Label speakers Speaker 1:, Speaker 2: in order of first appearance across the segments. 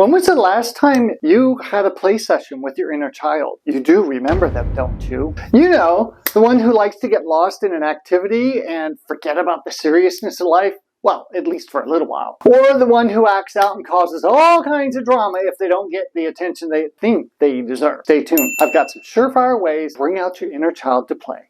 Speaker 1: When was the last time you had a play session with your inner child? You do remember them, don't you? You know, the one who likes to get lost in an activity and forget about the seriousness of life. Well, at least for a little while. Or the one who acts out and causes all kinds of drama if they don't get the attention they think they deserve. Stay tuned. I've got some surefire ways to bring out your inner child to play.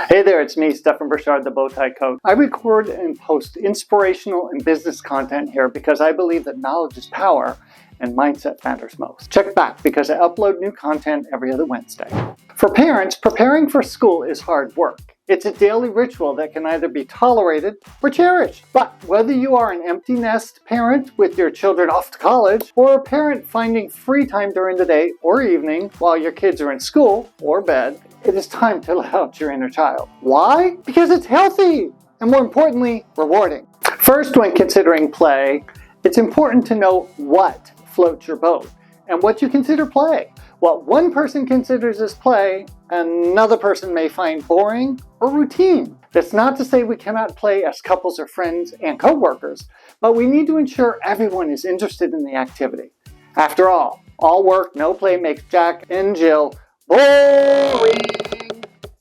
Speaker 1: Hey there, it's me, Stephen Burchard, the Bowtie Coach. I record and post inspirational and business content here because I believe that knowledge is power and mindset matters most. Check back because I upload new content every other Wednesday. For parents, preparing for school is hard work. It's a daily ritual that can either be tolerated or cherished. But whether you are an empty nest parent with your children off to college, or a parent finding free time during the day or evening while your kids are in school or bed, it is time to let out your inner child. Why? Because it's healthy and, more importantly, rewarding. First, when considering play, it's important to know what floats your boat and what you consider play. What one person considers as play, another person may find boring or routine. That's not to say we cannot play as couples or friends and co-workers, but we need to ensure everyone is interested in the activity. After all work, no play makes Jack and Jill boring.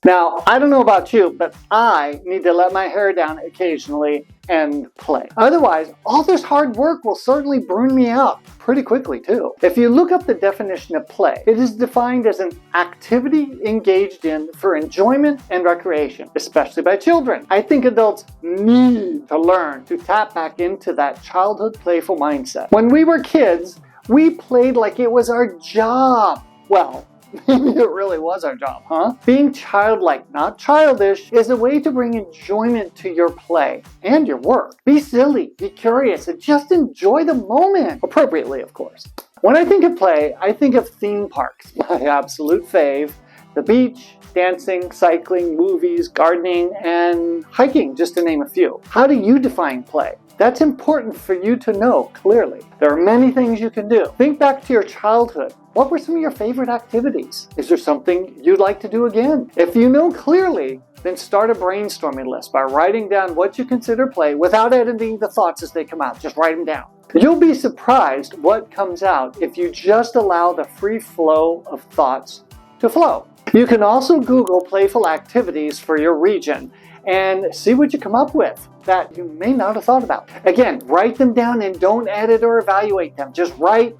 Speaker 1: Now, I don't know about you, but I need to let my hair down occasionally and play. Otherwise, all this hard work will certainly burn me out pretty quickly too. If you look up the definition of play, it is defined as an activity engaged in for enjoyment and recreation, especially by children. I think adults need to learn to tap back into that childhood playful mindset. When we were kids, we played like it was our job. Well, maybe it really was our job, huh? Being childlike, not childish, is a way to bring enjoyment to your play and your work. Be silly, be curious, and just enjoy the moment. Appropriately, of course. When I think of play, I think of theme parks, my absolute fave. The beach, dancing, cycling, movies, gardening, and hiking, just to name a few. How do you define play? That's important for you to know clearly. There are many things you can do. Think back to your childhood. What were some of your favorite activities? Is there something you'd like to do again? If you know clearly, then start a brainstorming list by writing down what you consider play without editing the thoughts as they come out. Just write them down. You'll be surprised what comes out if you just allow the free flow of thoughts to flow. You can also Google playful activities for your region and see what you come up with that you may not have thought about. Again, write them down and don't edit or evaluate them. Just write.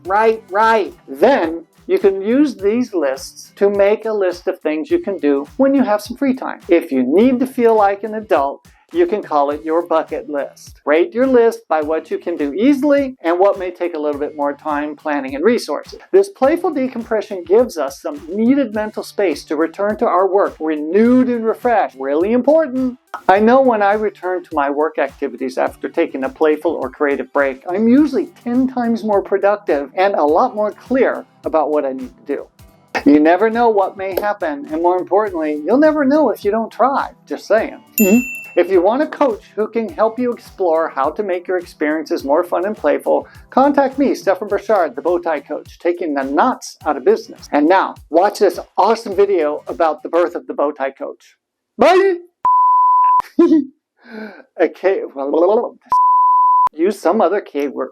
Speaker 1: Then you can use these lists to make a list of things you can do when you have some free time. If you need to feel like an adult, you can call it your bucket list. Rate your list by what you can do easily and what may take a little bit more time, planning, and resources. This playful decompression gives us some needed mental space to return to our work renewed and refreshed. Really important. I know when I return to my work activities after taking a playful or creative break, I'm usually 10 times more productive and a lot more clear about what I need to do. You never know what may happen, and more importantly, you'll never know if you don't try. Just saying. If you want a coach who can help you explore how to make your experiences more fun and playful, contact me, Stephen Burchard, the Bowtie Coach, taking the knots out of business. And now, watch this awesome video about the birth of the Bowtie Coach. Bye! Okay, use some other K word.